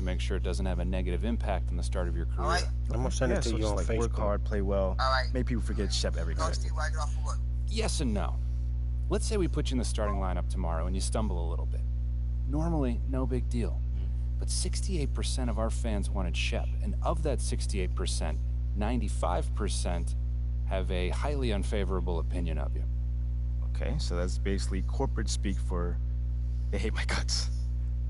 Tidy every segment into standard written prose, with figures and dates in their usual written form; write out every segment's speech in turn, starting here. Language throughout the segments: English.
make sure it doesn't have a negative impact on the start of your career. Right. I'm gonna send it to you on Facebook. Work hard, play well. Right. Make people forget Shep every Talk time. to you when I get off of work. Yes and no. Let's say we put you in the starting lineup tomorrow and you stumble a little bit. Normally, no big deal. But 68% of our fans wanted Shep, and of that 68%, 95% have a highly unfavorable opinion of you. Okay, so that's basically corporate speak for they hate my guts.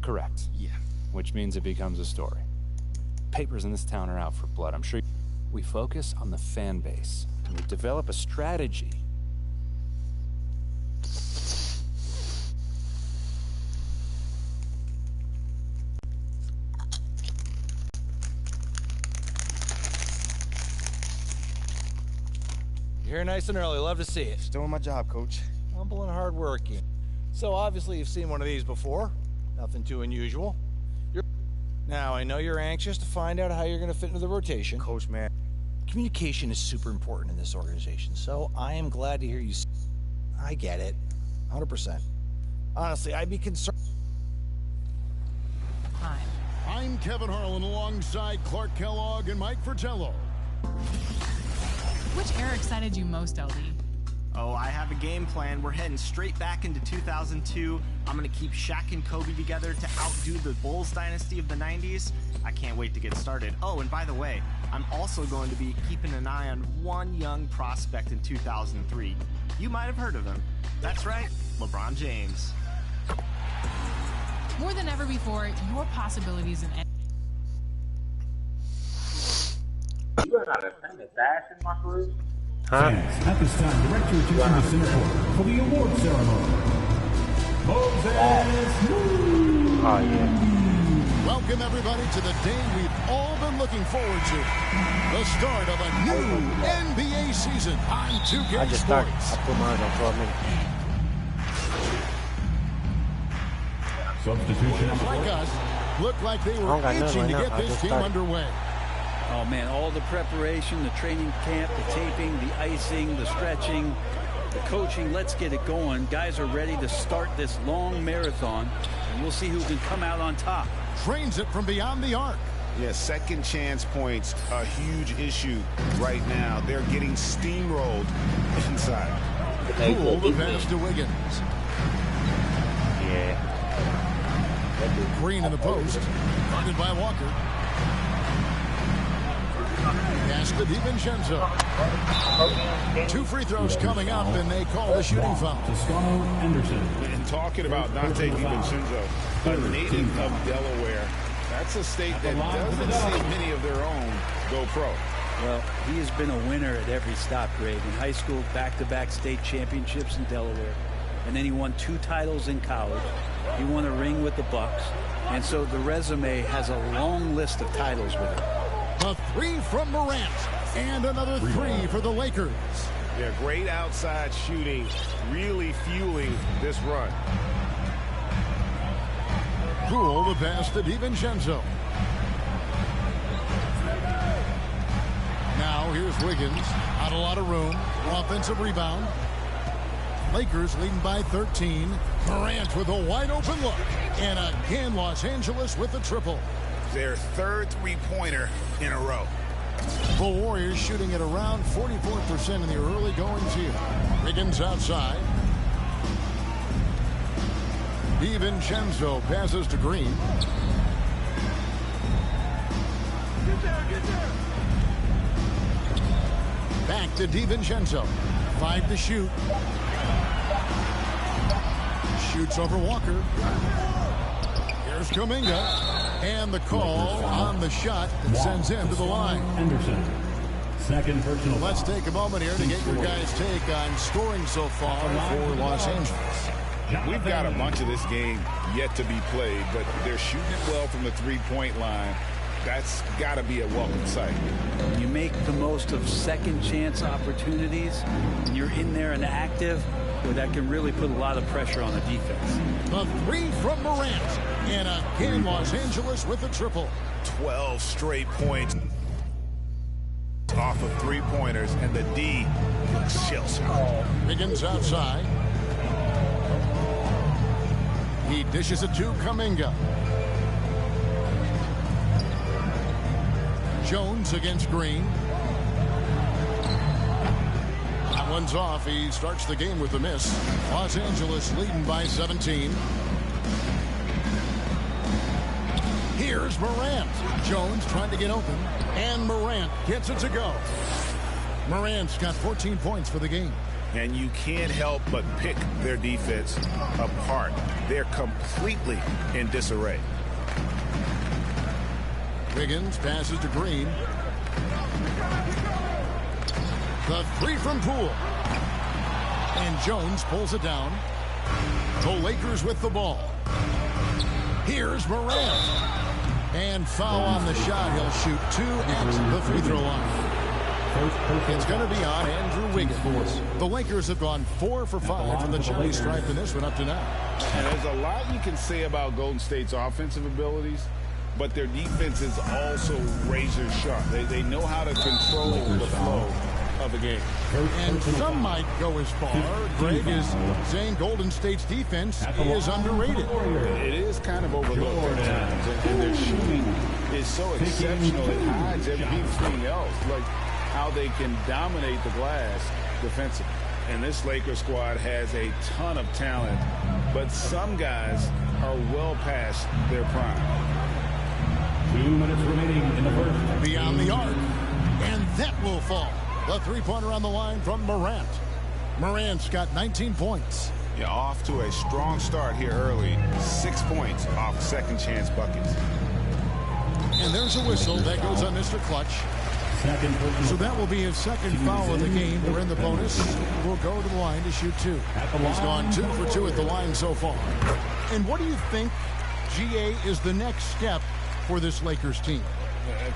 Correct. Yeah. Which means it becomes a story. Papers in this town are out for blood. I'm sure we focus on the fan base, and we develop a strategy. You're here nice and early. Love to see it. Just doing my job, Coach. Humble and hardworking. So obviously you've seen one of these before. Nothing too unusual. Now, I know you're anxious to find out how you're going to fit into the rotation. Coach, man. Communication is super important in this organization, so I am glad to hear you. I get it. 100%. Honestly, I'd be concerned. Hi. I'm Kevin Harlan alongside Clark Kellogg and Mike Fratello. Which era excited you most, LD? Oh, I have a game plan. We're heading straight back into 2002. I'm going to keep Shaq and Kobe together to outdo the Bulls dynasty of the 90s. I can't wait to get started. Oh, and by the way, I'm also going to be keeping an eye on one young prospect in 2003. You might have heard of him. That's right, LeBron James. More than ever before, your possibilities in You are not attending fashion, my career? Huh? At this time, direct your attention to Singapore for the award ceremony. Moses Moody. Oh, yeah. Welcome, everybody, to the day we've all been looking forward to. The start of a new NBA season on 2K I just started. Sports. I put mine on for a minute. Substitution. Like us, looked like they were I don't got none itching right to now. get I this just game started. underway. Oh man, all the preparation, the training camp, the taping, the icing, the stretching, the coaching, let's get it going. Guys are ready to start this long marathon, and we'll see who can come out on top. Trains it from beyond the arc. Yeah, second chance points, a huge issue right now. They're getting steamrolled inside. Cool the pass to Wiggins. Yeah. Green in the post. Guarded by Walker. Pass to DiVincenzo. 2 free throws coming up, and they call the shooting foul. Toscano Anderson. And talking about Dante DiVincenzo, a native of Delaware, that's a state that doesn't see many of their own go pro. Well, he has been a winner at every stop, Greg. In high school, back-to-back state championships in Delaware. And then he won 2 titles in college. He won a ring with the Bucks. And so the resume has a long list of titles with it. A 3 from Morant. And another 3 for the Lakers. Yeah, great outside shooting, really fueling this run. Cool the pass to DiVincenzo. Now here's Wiggins. Not a lot of room. Offensive rebound. Lakers leading by 13. Morant with a wide open look. And again, Los Angeles with the triple. Their third three-pointer in a row. The Warriors shooting at around 44% in the early goings here. Wiggins outside. DiVincenzo passes to Green. Back to DiVincenzo. 5 to shoot. Shoots over Walker. Here's Kuminga. And the call on the shot that sends him to the line. Anderson. Second personal. Let's take a moment here to get your guys' take on scoring so far for Los Angeles. We've got a bunch of this game yet to be played, but they're shooting it well from the three-point line. That's got to be a welcome sight. You make the most of second chance opportunities, and you're in there and active, well, that can really put a lot of pressure on the defense. The 3 from Morant. And again, Los Angeles with the triple. 12 straight points off of three-pointers, and the D looks shell-shocked. Wiggins outside. He dishes it to Kuminga. Jones against Green. That one's off. He starts the game with a miss. Los Angeles leading by 17. Here's Morant. Jones trying to get open. And Morant gets it to go. Morant's got 14 points for the game. And you can't help but pick their defense apart. They're completely in disarray. Wiggins passes to Green. The three from Poole. And Jones pulls it down. The Lakers with the ball. Here's Morant. And foul on the shot. He'll shoot 2 at the free throw line. It's going to be on Andrew Wiggins. The Lakers have gone 4 for 5 from the chimney stripe in this one up to now. And there's a lot you can say about Golden State's offensive abilities, but their defense is also razor sharp. They know how to control the flow of the game. And some might go as far, Greg, is saying Golden State's defense is underrated. It is kind of overlooked at times, and their shooting is so exceptional it hides everything else, like how they can dominate the glass defensively. And this Lakers squad has a ton of talent, but some guys are well past their prime. 2 minutes remaining in the first. Beyond the arc, and that will fall. The three-pointer on the line from Morant. Morant's got 19 points. Yeah, off to a strong start here early. 6 points off second chance buckets. And there's a whistle that goes on Mr. Clutch. So that will be his second foul of the game. We're in the bonus. We'll go to the line to shoot 2. He's gone 2 for 2 at the line so far. And what do you think, GA, is the next step for this Lakers team?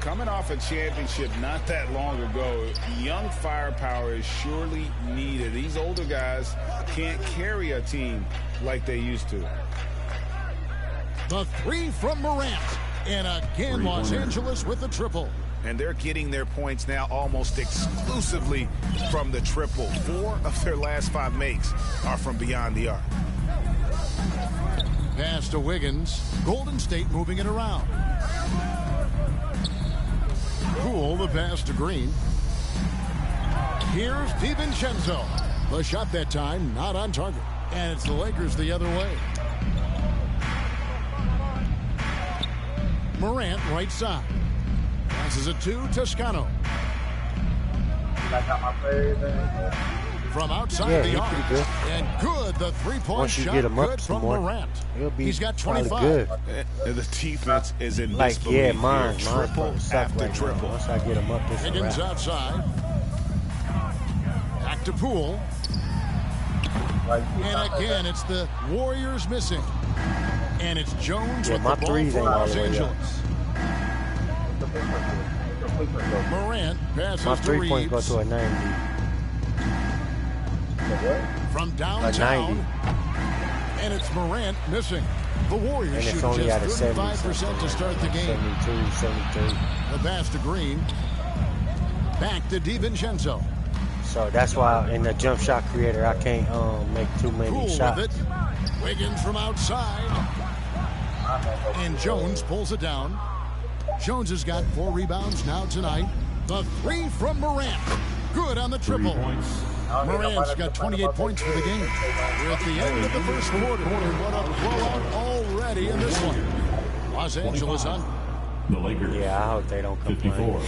Coming off a championship not that long ago, young firepower is surely needed. These older guys can't carry a team like they used to. The three from Morant. And again, Los Angeles with the triple. And they're getting their points now almost exclusively from the triple. 4 of their last 5 makes are from beyond the arc. Pass to Wiggins. Golden State moving it around. Poole, the pass to Green. Here's DiVincenzo. The shot that time not on target. And it's the Lakers the other way. Morant right side. Passes it to Toscano. From outside the arc. And good, the three-point shot good from Morant. He's got 25. Good. The defense is in like, disbelief. yeah, mine triple after right triple. Now. Once I get him up, this Higgins outside. Back to Poole. And again, it's the Warriors missing. And it's Jones with the ball for Los Angeles. Morant passes my to 3 Reeves. points go to a 90. From downtown. And it's Morant missing. The Warriors shoot just 35% to start the game. 72, 73. The pass to Green. Back to DiVincenzo. So that's why in the jump shot creator, I can't make too many Poole shots. with it. Wiggins from outside. And Jones pulls it down. Jones has got 4 rebounds now tonight. The three from Morant. Good on the triple. Morant's got 28 points for the game. We're at the end of the first quarter. What a blowout already in this one. Los Angeles on. The Lakers. Yeah, I hope they don't complain. 54.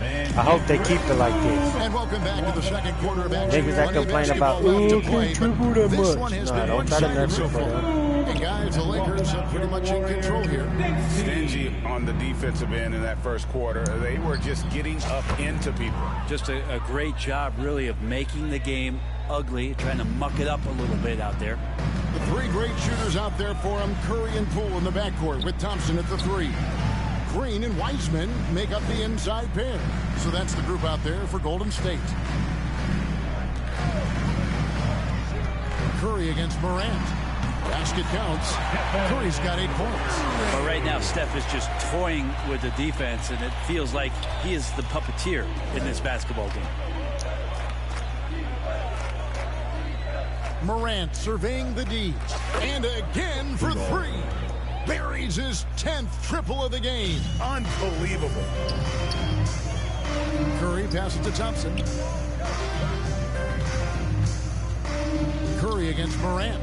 I hope they keep it like this. And welcome back to the second quarter of action. Niggas that complain about, can't dribble that much. Nah, don't try to mess with them. And guys, the Lakers are pretty much in control here. Stingy on the defensive end in that first quarter. They were just getting up into people. Just a great job, really, of making the game ugly, trying to muck it up a little bit out there. The 3 great shooters out there for him. Curry and Poole in the backcourt with Thompson at the 3. Green and Wiseman make up the inside pair. So that's the group out there for Golden State. Curry against Morant. Basket counts. Curry's got 8 points. But right now, Steph is just toying with the defense, and it feels like he is the puppeteer in this basketball game. Morant surveying the D. And again for 3. buries his 10th triple of the game. Unbelievable. Curry passes to Thompson. Curry against Morant.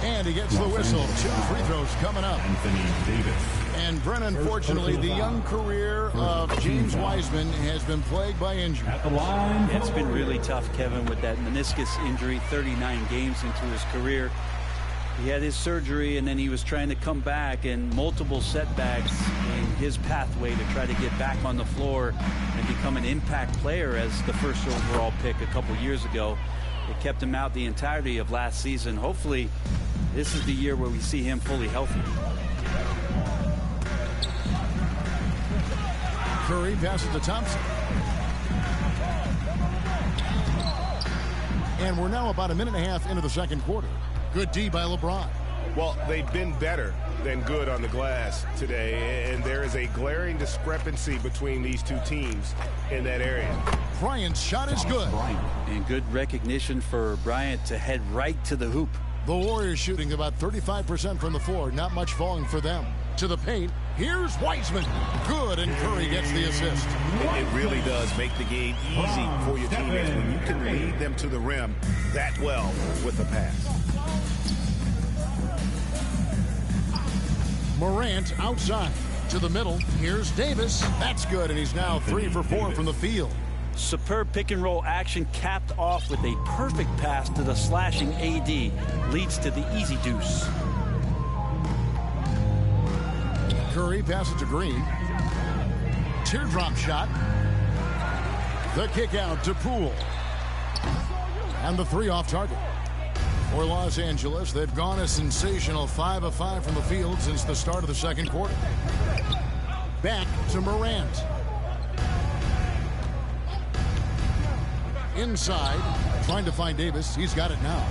And he gets the whistle. 2 free throws coming up. Anthony Davis. And Brennan, unfortunately, the young career of James Wiseman has been plagued by injury. At the line. It's been really tough, Kevin, with that meniscus injury, 39 games into his career. He had his surgery, and then he was trying to come back, and multiple setbacks in his pathway to try to get back on the floor and become an impact player as the first overall pick a couple years ago. It kept him out the entirety of last season. Hopefully, this is the year where we see him fully healthy. Curry passes to Thompson. And we're now about a minute and a half into the second quarter. Good D by LeBron. Well, they've been better than good on the glass today, and there is a glaring discrepancy between these two teams in that area. Bryant's shot is good. And good recognition for Bryant to head right to the hoop. The Warriors shooting about 35% from the floor. Not much falling for them. To the paint. Here's Wiseman. Good, and Curry gets the assist. It really does make the game easy for your teammates when you can lead them to the rim that well with a pass. Morant outside. To the middle. Here's Davis. That's good, and he's now 3 for 4 from the field. Superb pick and roll action capped off with a perfect pass to the slashing AD. Leads to the easy deuce. Curry passes to Green. Teardrop shot. The kick out to Poole. And the 3 off target. For Los Angeles, they've gone a sensational 5 of 5 from the field since the start of the second quarter. Back to Morant. Inside, trying to find Davis. He's got it now.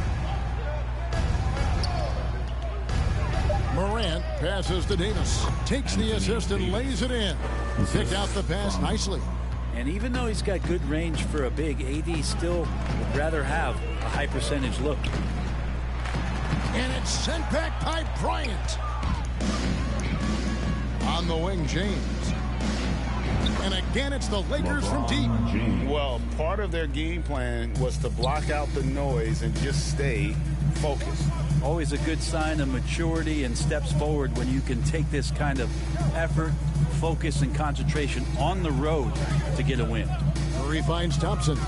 Morant passes to Davis. Takes the assist and lays it in. Picked out the pass nicely. And even though he's got good range for a big, AD still would rather have a high percentage look. And it's sent back by Bryant. On the wing, James. And again, it's the Lakers from deep. Well, part of their game plan was to block out the noise and just stay focused. Always a good sign of maturity and steps forward when you can take this kind of effort, focus, and concentration on the road to get a win. Curry finds Thompson,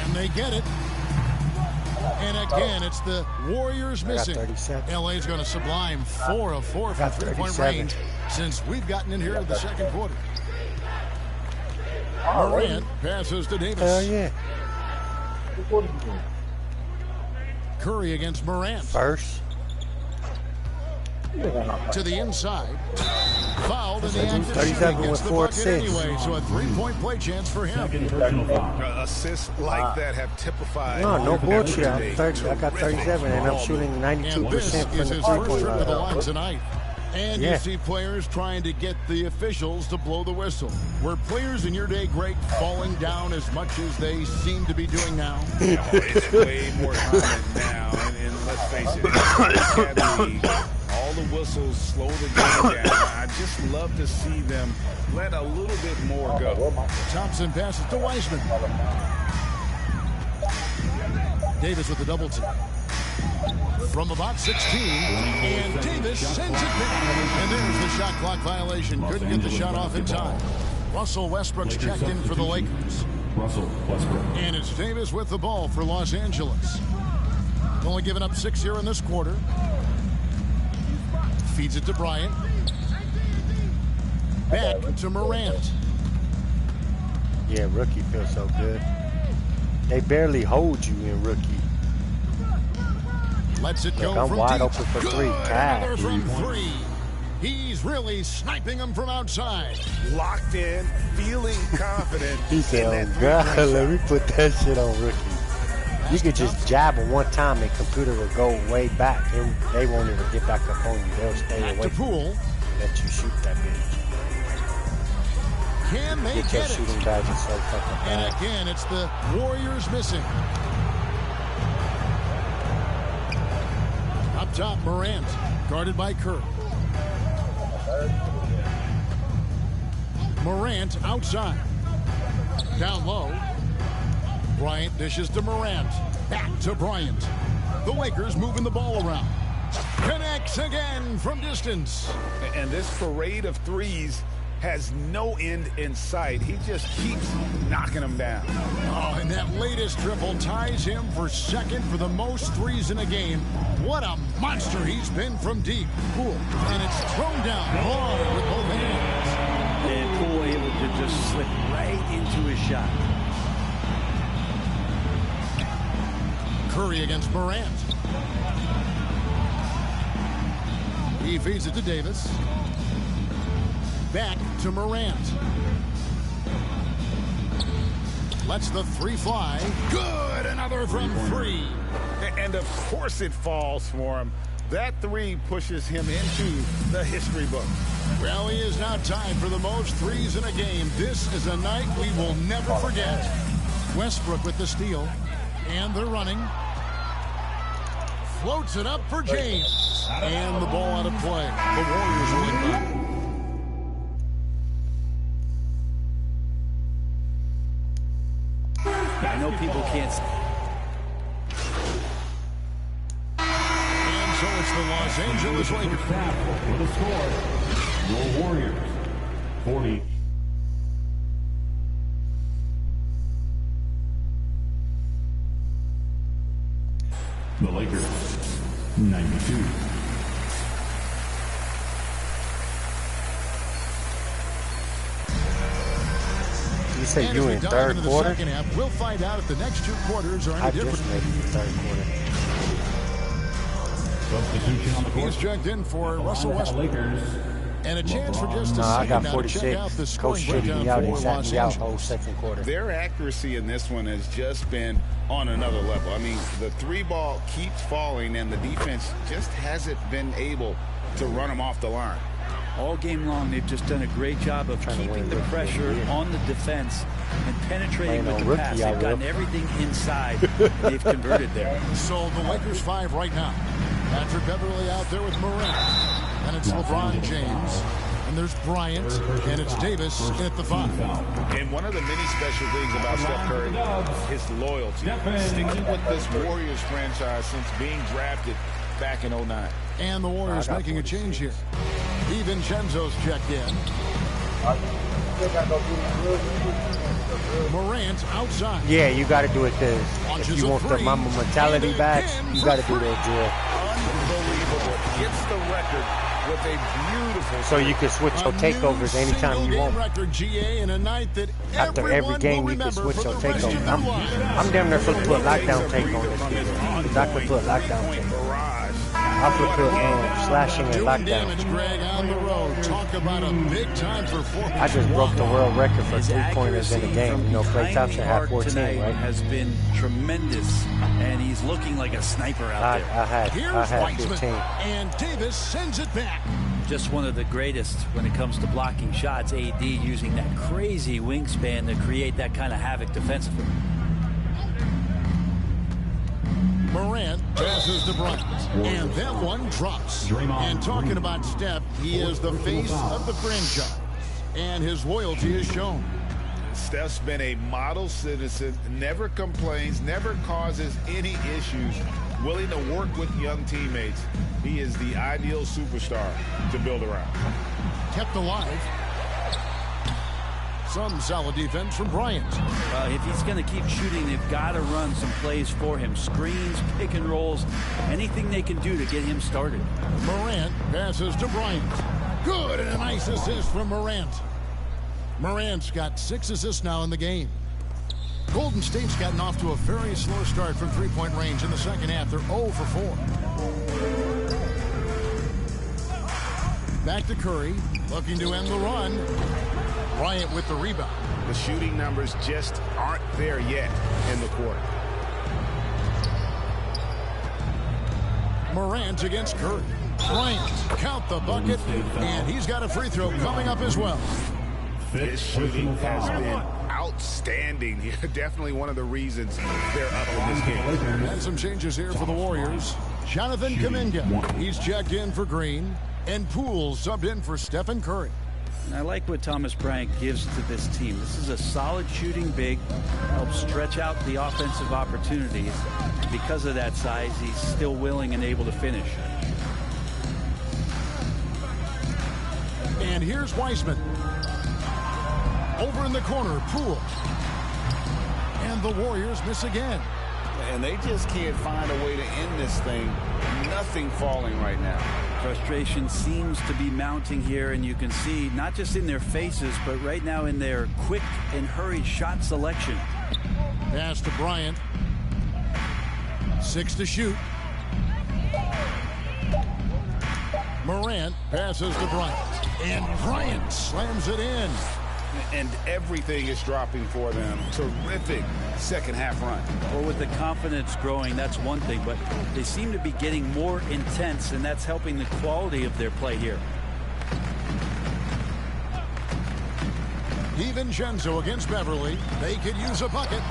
and they get it. And again, it's the Warriors missing. LA's going to sublime 4 of 4 from 3-point range since we've gotten in here to the second quarter. Morant passes to Davis. Hell yeah. Curry against Morant. First. To the inside. Fouled in the action. 37 Gets with the 4 bucket assists. anyway, so a 3-point play chance for him. Assists like that have typified. No bullshit. I got 37, and I'm shooting 92% from the his first 3-point trip to the line. line tonight. And you see players trying to get the officials to blow the whistle. Were players in your day, Greg, falling down as much as they seem to be doing now? It's way more common now, and let's face it, all the whistles slow the game down. I just love to see them let a little bit more go. Thompson passes to Wiseman. Davis with the double team. From about 16, and Davis sends it back. And there's the shot clock violation. Couldn't get the shot off in time. Russell Westbrook's checked in for the Lakers. Russell Westbrook. And it's Davis with the ball for Los Angeles. Only given up 6 here in this quarter. Feeds it to Bryant. Back to Morant. Yeah, rookie feels so good. They barely hold you in rookie. Lets it go I'm from wide deep. open for 3. Another from 3. He's really sniping them from outside. Locked in, feeling confident. He said, oh God, let me put that shit on rookie. You could just jab him one time and computer will go way back. And they won't even get back up on you. They'll stay away from you and let you shoot that bitch. Can they get your get shooting it? badges so fucking bad. And again, it's the Warriors missing. Up top, Morant. Guarded by Curry. Morant outside. Down low. Bryant dishes to Morant. Back to Bryant. The Lakers moving the ball around. Connects again from distance. And this parade of threes has no end in sight. He just keeps knocking them down. Oh, and that latest triple ties him for second for the most threes in a game. What a monster he's been from deep. Poole, and it's thrown down hard with both hands. And Poole able to just slip right into his shot. Curry against Morant. He feeds it to Davis. Back to Morant. Lets the three fly. Good! Another from three. And of course it falls for him. That three pushes him into the history book. Well, he is now tied for the most threes in a game. This is a night we will never forget. Westbrook with the steal. And they're running. Floats it up for James. And the ball out of play. The Warriors win back. I know people can't. And so it's the Los Angeles Lakers. For the score, your Warriors, 40. The Lakers, 92. You said And you as we in dive third into the quarter? second half, we'll find out if the next two quarters are I any just different. made it the third quarter. Substitution on the court. He's checked in for Russell Westbrook. Lakers. And a chance for just a No, I second got now to check out the 46. scoring Coach shitted breakdown me out. He for sat Los me out Angeles. whole second quarter. Their accuracy in this one has just been on another level. I mean, the three ball keeps falling, and the defense just hasn't been able to run them off the line. All game long, they've just done a great job of keeping the pressure on the defense and penetrating with the pass. They've gotten everything inside. They've converted there. So the Lakers 5 right now. Patrick Beverly out there with Morant. And it's LeBron James. And there's Bryant. And it's Davis in at the 5. And one of the many special things about Steph Curry, his loyalty. Sticking with this Warriors franchise since being drafted back in 09. And the Warriors making a change here. DiVincenzo's checked in. Morant outside. Yeah, you got to do it because if you want the Mamba mentality back, you got to do that, Jill. Unbelievable. Gets the record with a beautiful. So you can switch your takeovers anytime you want. Record, GA, in a night that After every game, you can switch your takeover. I'm damn near supposed to put lockdown take on this game because I could put lockdown take. I could put slashing and lockdown. Greg on the road. Talk about a big time performance. I just broke the world record for three-pointers in a game. You know, Klay Thompson had 14, right? Has been tremendous, and he's looking like a sniper out there. I had 15. And Davis sends it back. Just one of the greatest when it comes to blocking shots. AD using that crazy wingspan to create that kind of havoc defensively. Morant passes to Bryant, and that one drops. And talking about Steph, he is the face of the franchise, and his loyalty is shown. Steph's been a model citizen, never complains, never causes any issues, willing to work with young teammates. He is the ideal superstar to build around. Kept alive. Some solid defense from Bryant. If he's going to keep shooting, they've got to run some plays for him. Screens, pick and rolls, anything they can do to get him started. Morant passes to Bryant. Good, and a nice assist from Morant. Morant's got 6 assists now in the game. Golden State's gotten off to a very slow start from three-point range in the second half. They're 0 for 4. Back to Curry, looking to end the run. Bryant with the rebound. The shooting numbers just aren't there yet in the quarter. Morant against Curry. Bryant, count the bucket, and he's got a free throw coming up as well. His shooting has been outstanding. Definitely one of the reasons they're up in this game. And some changes here for the Warriors. Jonathan Kuminga. He's checked in for Green. And Poole subbed in for Stephen Curry. And I like what Thomas Bryant gives to this team. This is a solid shooting big, helps stretch out the offensive opportunities. Because of that size, he's still willing and able to finish. And here's Wiseman. Over in the corner, Poole. And the Warriors miss again. And they just can't find a way to end this thing. Nothing falling right now. Frustration seems to be mounting here, and you can see not just in their faces, but right now in their quick and hurried shot selection. Pass to Bryant. 6 to shoot. Morant passes to Bryant. And Bryant slams it in. And everything is dropping for them. Terrific second half run. Well, with the confidence growing, that's one thing, but they seem to be getting more intense, and that's helping the quality of their play here. DiVincenzo against Beverly. They could use a bucket.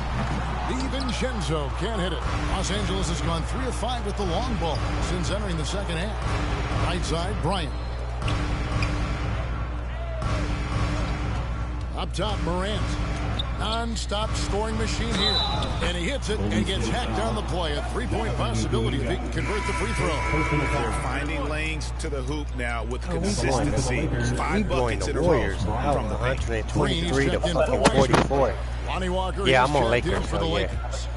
DiVincenzo can't hit it. Los Angeles has gone 3 of 5 with the long ball since entering the second half. Right side, Bryant. Up top, Morant. Non-stop scoring machine here. And he hits it and gets hacked on the play. A 3-point possibility if he can convert the free throw. They're finding lanes to the hoop now with consistency. 5 buckets in a row from the 123 to fucking 44. Lonnie Walker yeah, I'm on Lakers, for the Lakers.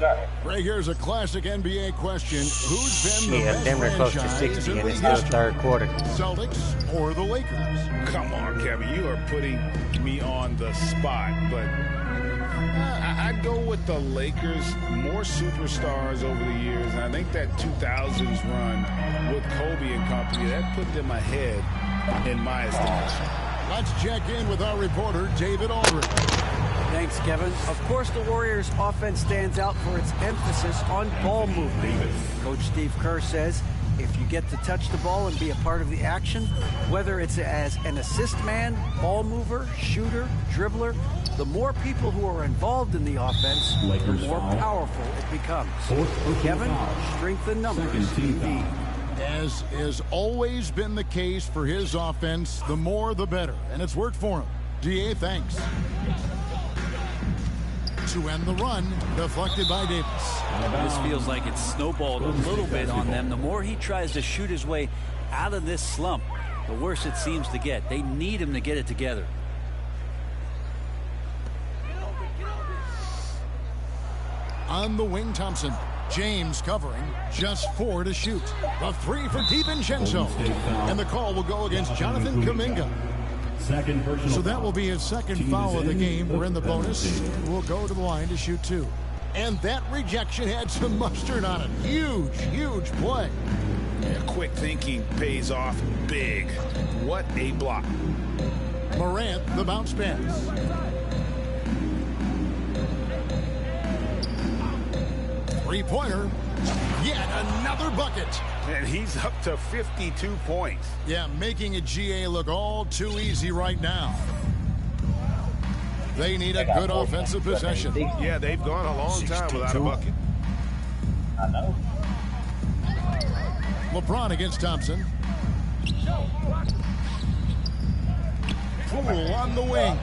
Greg, here's a classic NBA question. Who's been the best Denver close to 60 and it's still third quarter. Celtics or the Lakers? Come on, Kevin. You are putting me on the spot, but I'd go with the Lakers. More superstars over the years, and I think that 2000s run with Kobe and company, that put them ahead in my estimation. Let's check in with our reporter, David Aldridge. Thanks, Kevin. Of course, the Warriors' offense stands out for its emphasis on ball movement. Coach Steve Kerr says, if you get to touch the ball and be a part of the action, whether it's as an assist man, ball mover, shooter, dribbler, the more people who are involved in the offense, the more powerful it becomes. Kevin, strength in numbers, TV. As has always been the case for his offense, the more the better. And it's worked for him. DA, thanks. To end the run, deflected by Davis. This feels like it's snowballed a little bit on them. The more he tries to shoot his way out of this slump, the worse it seems to get. They need him to get it together. On the wing, Thompson. James covering, just 4 to shoot. A 3 for DiVincenzo. And the call will go against Jonathan Kuminga. So that will be his second foul of the game. We're in the bonus. We'll go to the line to shoot 2. And that rejection had some mustard on it. Huge, huge play. Yeah, quick thinking pays off big. What a block. Morant, the bounce pass. Three-pointer. Yet another bucket. And he's up to 52 points. Yeah, making a GA look all too easy right now. They need a good offensive possession. Yeah, they've gone a long time without a bucket. I know. LeBron against Thompson. Poole on the wing.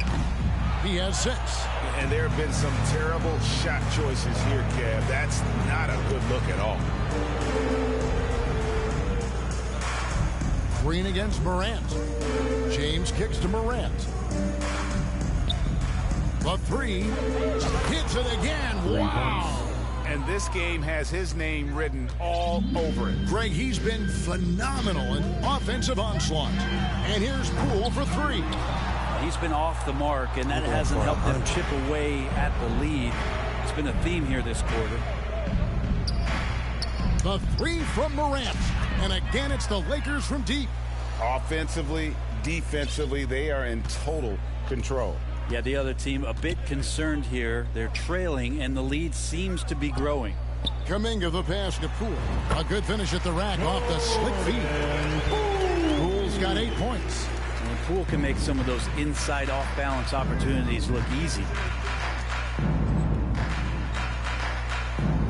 He has 6. And there have been some terrible shot choices here, Kev. That's not a good look at all. Green against Morant. James kicks to Morant. The 3. Hits it again. Wow. And this game has his name written all over it. Greg, he's been phenomenal in offensive onslaught. And here's Poole for 3. He's been off the mark, and that hasn't helped them chip away at the lead. It's been a theme here this quarter. The 3 from Morant. And again, it's the Lakers from deep. Offensively, defensively, they are in total control. Yeah, the other team a bit concerned here. They're trailing, and the lead seems to be growing. Kuminga the pass to Poole. A good finish at the rack off the slick feed. Poole's got 8 points. And Poole can make some of those inside off-balance opportunities look easy.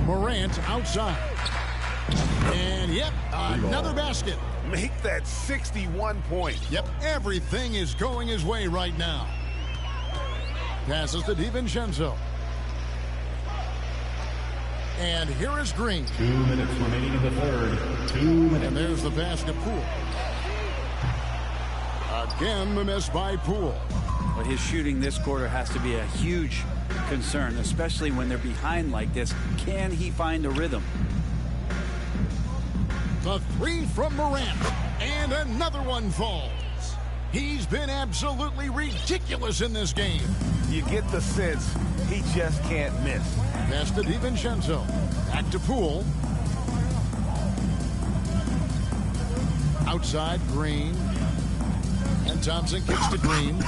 Morant outside. And, yep, another basket. Make that 61 points. Yep, everything is going his way right now. Passes to DiVincenzo. And here is Green. 2 minutes remaining in the third. 2 minutes. And there's the pass to Poole. Again, the miss by Poole. Well, his shooting this quarter has to be a huge concern, especially when they're behind like this. Can he find a rhythm? The three from Morant. And another one falls. He's been absolutely ridiculous in this game. You get the sense he just can't miss. Pass to DiVincenzo. Back to Poole. Outside, Green. And Thompson kicks to Green.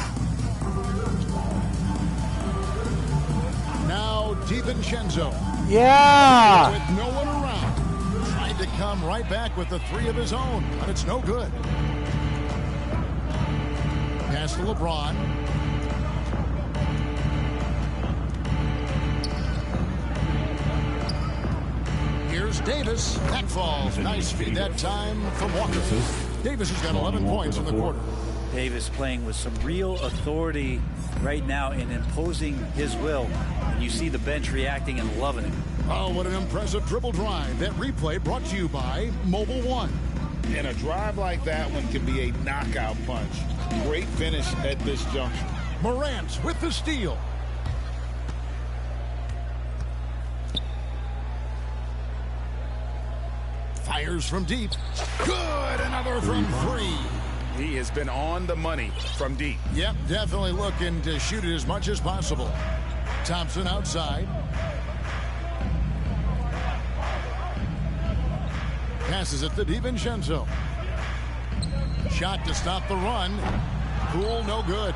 Now DiVincenzo. Yeah! With no one around. Tried to come right back with the three of his own, but it's no good. Pass to LeBron. Here's Davis. That falls. Nice feed that time from Walker. Davis has got 11 points in the quarter. Davis playing with some real authority right now in imposing his will. And you see the bench reacting and loving it. Oh, what an impressive dribble drive. That replay brought to you by Mobile One. And a drive like that one can be a knockout punch. Great finish at this juncture. Morant with the steal. Fires from deep. Good, another from three. He has been on the money from deep. Yep, definitely looking to shoot it as much as possible. Thompson outside. Passes it to DiVincenzo. Shot to stop the run. Poole, no good.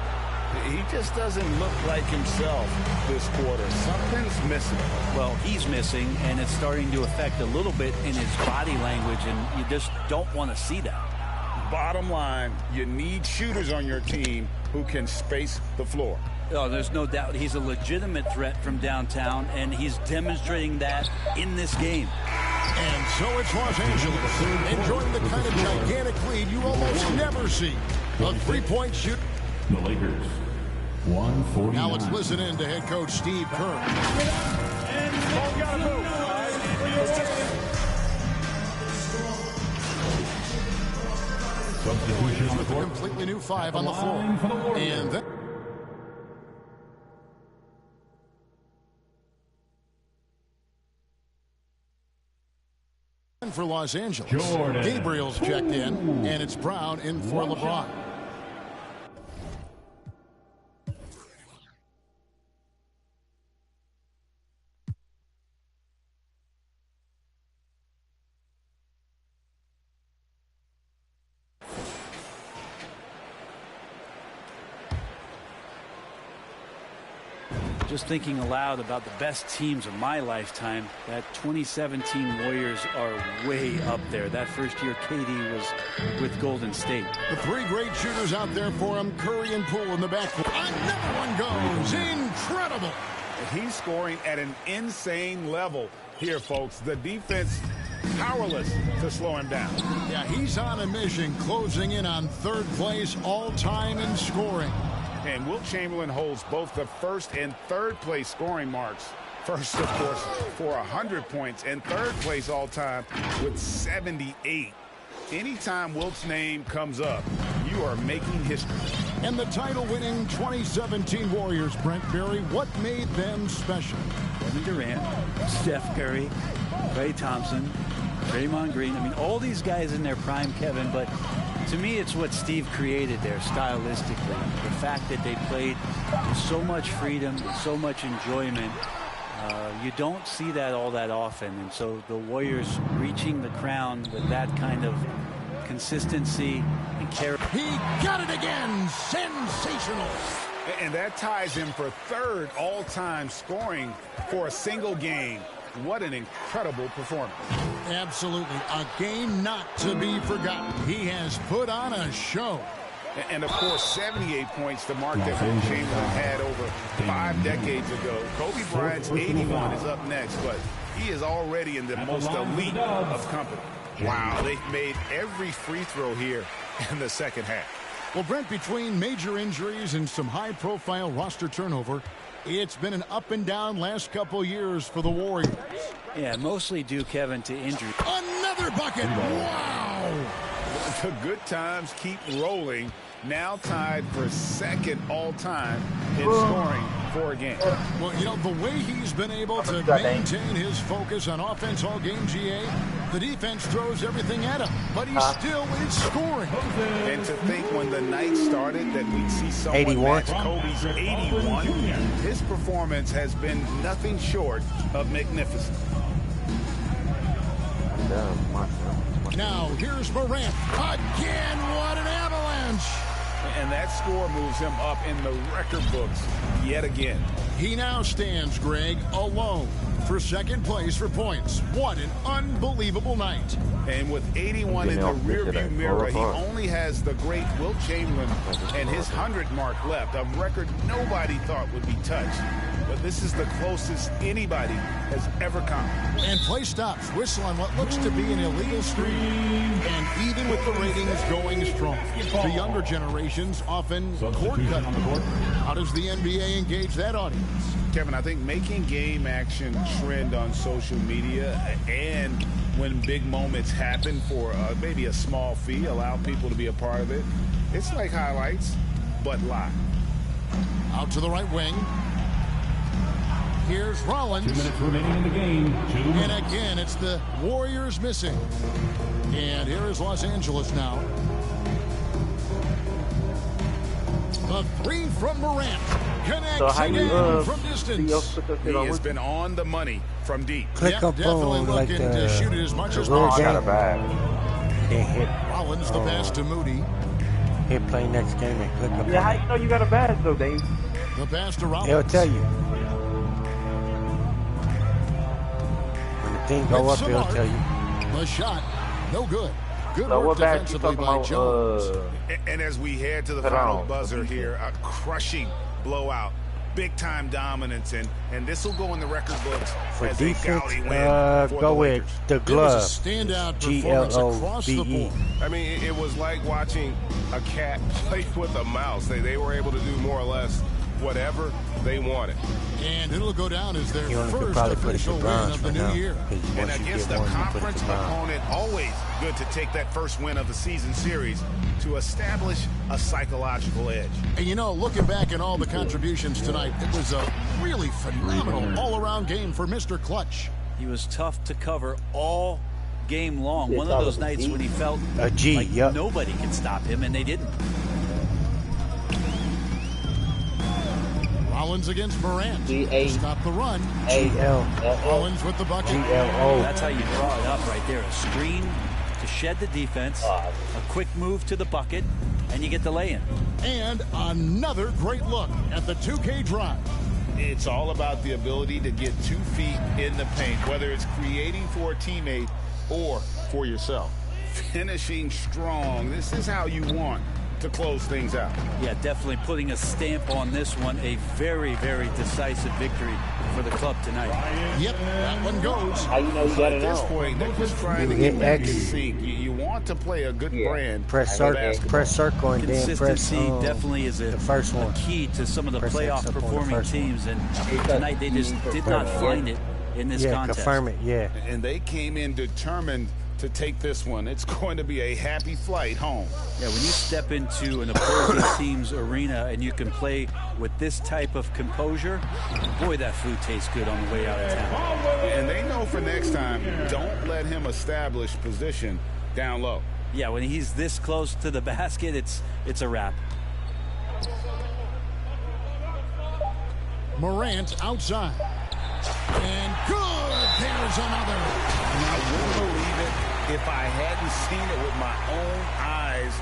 He just doesn't look like himself this quarter. Something's missing. Well, he's missing, and it's starting to affect a little bit in his body language, and you just don't want to see that. Bottom line, you need shooters on your team who can space the floor. Oh, there's no doubt he's a legitimate threat from downtown, and he's demonstrating that in this game. And so it's Los Angeles enjoying the kind of gigantic lead you almost never see. A three-point shoot. The Lakers, 149. Now let's listen in to head coach Steve Kerr. Substitution on the With a court. completely new five on the floor. And then for Los Angeles. Jordan. Gabriel's checked in, and it's Brown in for LeBron. Just thinking aloud about the best teams of my lifetime, that 2017 Warriors are way up there. That first year KD was with Golden State. The three great shooters out there for him, Curry and Poole in the backcourt. Another one goes. Incredible. He's scoring at an insane level here, folks. The defense powerless to slow him down. Yeah, he's on a mission, closing in on third place all-time in scoring. And Wilt Chamberlain holds both the first and third place scoring marks. First, of course, for 100 points, and third place all-time with 78. Anytime Wilt's name comes up, you are making history. And the title-winning 2017 Warriors, Brent Berry, what made them special? Kevin Durant, Steph Curry, Klay Thompson, Draymond Green. I mean, all these guys in their prime, Kevin, but to me, it's what Steve created there stylistically. The fact that they played with so much freedom, so much enjoyment. You don't see that all that often. And so the Warriors reaching the crown with that kind of consistency and character. He got it again. Sensational. And that ties him for third all-time scoring for a single game. What an incredible performance. Absolutely. A game not to be forgotten. He has put on a show. And, of course, 78 points, the mark that Wilt Chamberlain had over 5 decades ago. Kobe Bryant's 81 is up next, but he is already in the most elite of company. Wow, they've made every free throw here in the second half. Well, Brent, between major injuries and some high-profile roster turnover, it's been an up-and-down last couple years for the Warriors. Yeah, mostly due, Kevin, to injury. Another bucket! Wow! The good times keep rolling. Now tied for second all-time in scoring for a game. Well, you know, the way he's been able to maintain his focus on offense all game, GA, the defense throws everything at him, but he still is scoring. And to think when the night started that we'd see someone match Kobe's 81, his performance has been nothing short of magnificent. Now, here's Morant. Again, what an avalanche! And that score moves him up in the record books yet again. He now stands, Greg, alone for second place for points. What an unbelievable night. And with 81 in the rearview mirror, he only has the great Wilt Chamberlain and his 100 mark left, a record nobody thought would be touched. But this is the closest anybody has ever come. And play stops, whistle on what looks to be an illegal screen. And even with the ratings going strong, the younger generations often cord cut on the court. How does the NBA engage that audience? Kevin, I think making game action trend on social media and when big moments happen for maybe a small fee, allow people to be a part of it. It's like highlights, but live. Out to the right wing. Here's Rollins. 2 minutes remaining in the game. And again, it's the Warriors missing. And here is Los Angeles now. The three from Morant. Connects again from distance. He has been on the money from deep. Click up on like to shoot it as much as possible. Rollins the pass to Moody. Hit play next game and click up. Yeah, how you know you got a badge though, Dave? The pass to Rollins. He'll tell you. When the thing go up, he'll tell you. The shot, no good. Good so work defensively by Jones. And as we head to the final buzzer here, a crushing blowout, big-time dominance, and this will go in the record books for as defense. A win for go with the glove. Standout performance across the board. I mean, it was like watching a cat play with a mouse. They were able to do more or less whatever they wanted. And it'll go down as their first official win of the new year. And against a conference opponent, always good to take that first win of the season series to establish a psychological edge. And you know, looking back at all the contributions tonight, it was a really phenomenal all-around game for Mr. Clutch. He was tough to cover all game long. One of those nights when he felt like nobody could stop him, and they didn't. Rollins against Morant. Stop the run. Rollins with the bucket. That's how you draw it up right there. A screen to shed the defense, a quick move to the bucket, and you get the lay-in. And another great look at the 2K drive. It's all about the ability to get 2 feet in the paint, whether it's creating for a teammate or for yourself. Finishing strong. This is how you want to close things out. Yeah, definitely putting a stamp on this one. A very, very decisive victory for the club tonight. Yep, that one goes. How you know you got At this point, they're just trying to get back in sync. You want to play a good brand. Press circle and then press definitely is a key to some of the playoff performing teams. And tonight they just did not find it in this contest. Confirm it, And they came in determined to take this one. It's going to be a happy flight home. Yeah, when you step into an opposing team's arena and you can play with this type of composure, boy, that food tastes good on the way out of town. And they know for next time, don't let him establish position down low. Yeah, when he's this close to the basket, it's a wrap. Morant outside. And good! There's another. I wouldn't believe it if I hadn't seen it with my own eyes.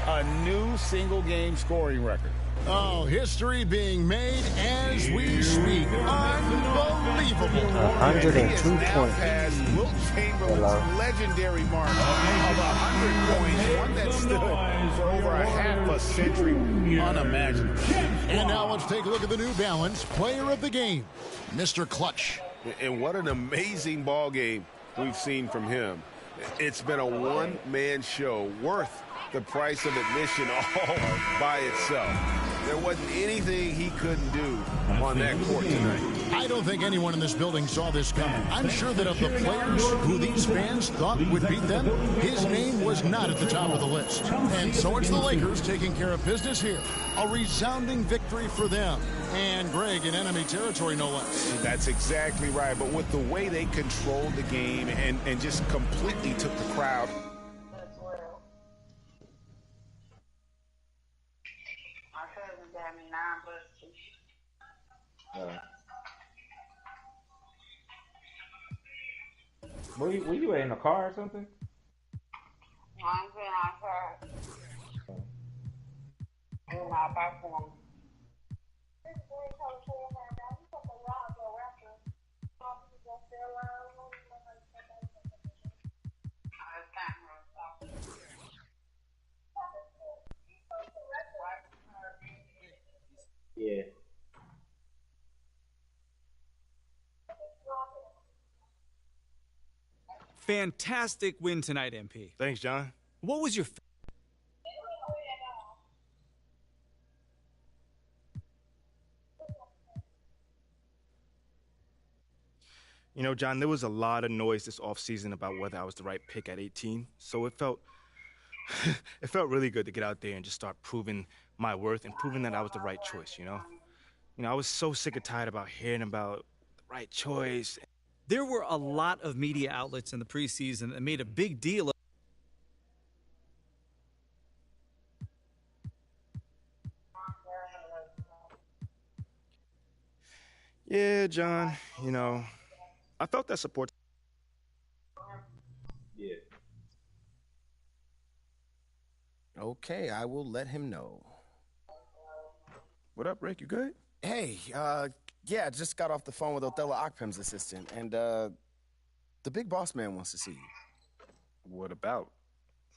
A new single-game scoring record. Oh, history being made as we speak. Unbelievable. 102 points. Wilt Chamberlain's legendary mark of 100 points, one that stood for over a half a century. Unimaginable. And now let's take a look at the New Balance Player of the Game, Mr. Clutch. And what an amazing ball game we've seen from him. It's been a one-man show worth the price of admission all by itself. There wasn't anything he couldn't do on that court tonight. I don't think anyone in this building saw this coming. I'm sure that of the players who these fans thought would beat them, his name was not at the top of the list. And so it's the Lakers taking care of business here. A resounding victory for them. And Greg in enemy territory, no less. That's exactly right. But with the way they controlled the game and just completely took the crowd. Were you in a car or something? I'm in my car. In my bathroom. Yeah. Fantastic win tonight, MP. Thanks, John. What was your... You know, John, there was a lot of noise this offseason about whether I was the right pick at 18. So it felt it felt really good to get out there and just start proving my worth and proving that I was the right choice, you know? You know, I was so sick and tired about hearing about the right choice. There were a lot of media outlets in the preseason that made a big deal of... Yeah, John, you know, I felt that support. Yeah. Okay, I will let him know. What up, Rick? You good? Hey, yeah, just got off the phone with Othello Akpem's assistant, and the big boss man wants to see you. What about?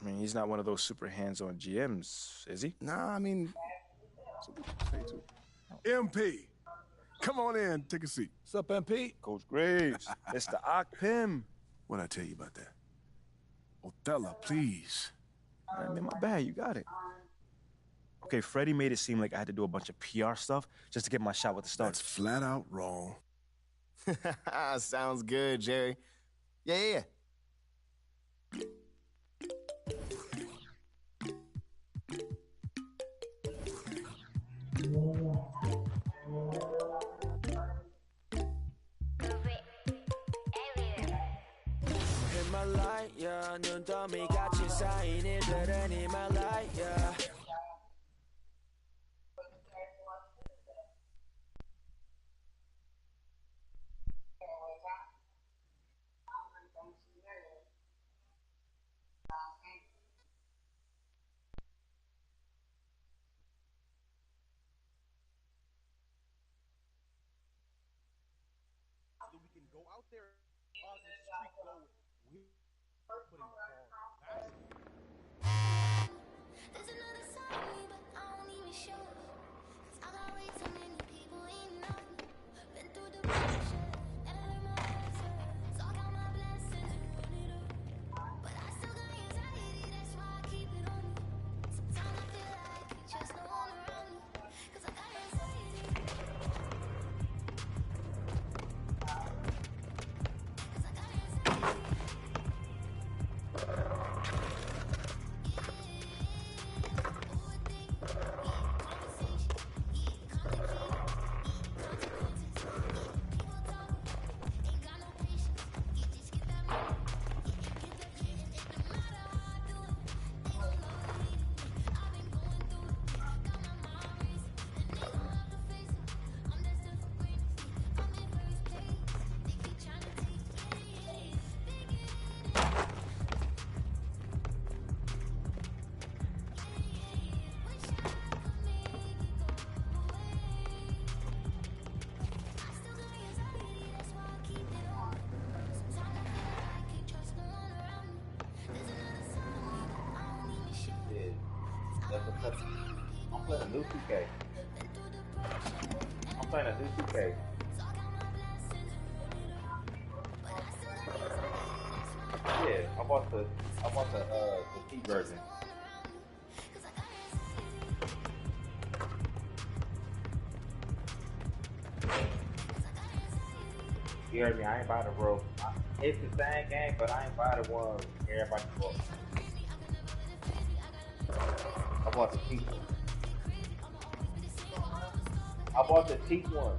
I mean, he's not one of those super hands-on GMs, is he? Nah, I mean... MP, come on in, take a seat. What's up, MP? Coach Graves, it's the Akpem. What'd I tell you about that? Othello, please. I mean, my bad, you got it. Okay, Freddie made it seem like I had to do a bunch of PR stuff just to get my shot with the Stars. That's flat out wrong. Sounds good, Jerry. Yeah. Himalaya, 눈더미 같이 쌓인 일들은 Himalaya. We can go out there on the street, go with putting the ball back. There's another side of me, but I don't even show it. 'Cause I got way too many people eating off me. Been through the pressure, and I learned my lesson. So I count my blessings and run it up. But I still got anxiety, that's why I keep it on me. Sometimes I feel like I can't trust no one around me. 'Cause I got anxiety. I'm playing a new 2K. I'm playing a new 2K. Yeah, I bought the cheap version. You heard me? I ain't buy the rope. It's the same game, but I ain't buy the one everybody bought. I bought the cheap one. I bought the cheap one.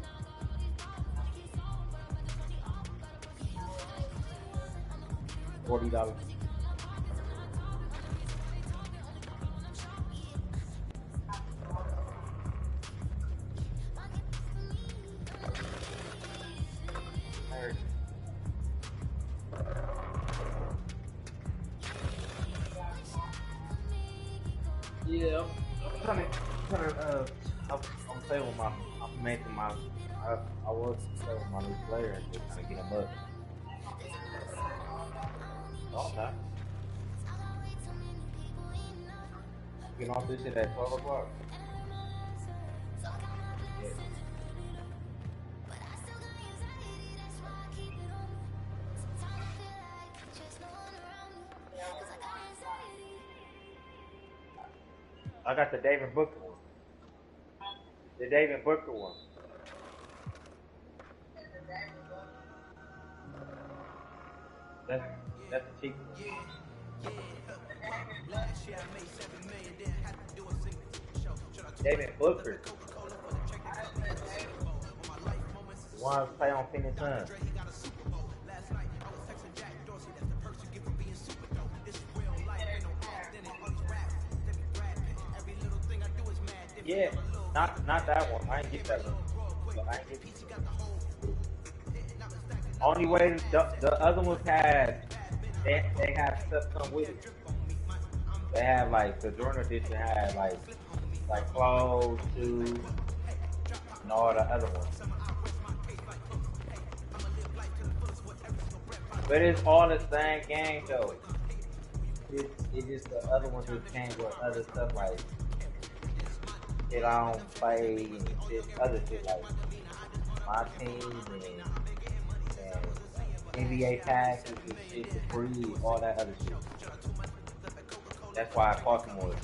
$40. Yeah, I'm trying to play with my, I'm making my, I was playing with my new player and just trying to get him up. Okay. Getting off this shit at 12 o'clock. Yeah. I got the David Booker one. The David Booker one. That's the cheap one. David Booker. The one play on Phoenix Suns. Yeah, not that one. I ain't get that one. But I ain't get only way the other ones had, they have stuff come with it. They have like the Jordan edition had like clothes, shoes, and all the other ones. But it's all the same game though. It's just the other ones just came with other stuff like shit I don't play and shit, other shit like my team and NBA passes and shit for free, all that other shit. That's why I bought them more.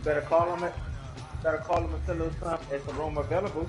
Better call him. Better call him and tell him something. It's a room available.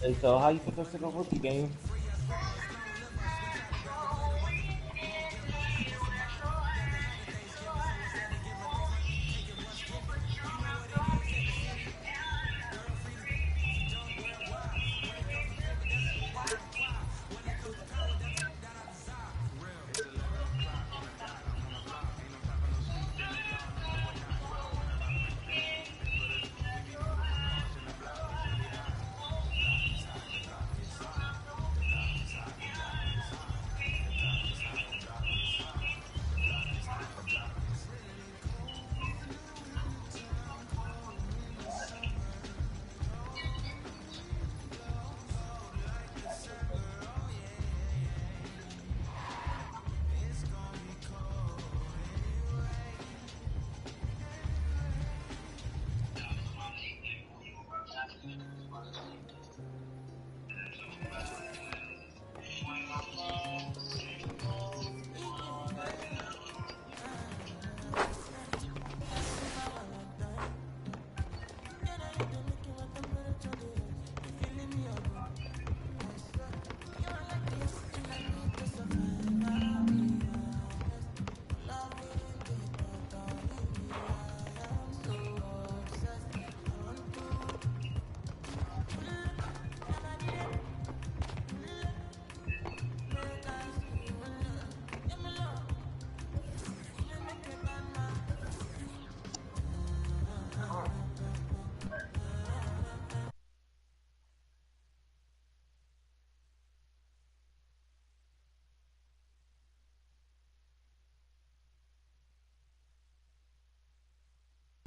Hey, so how you put this in a rookie game?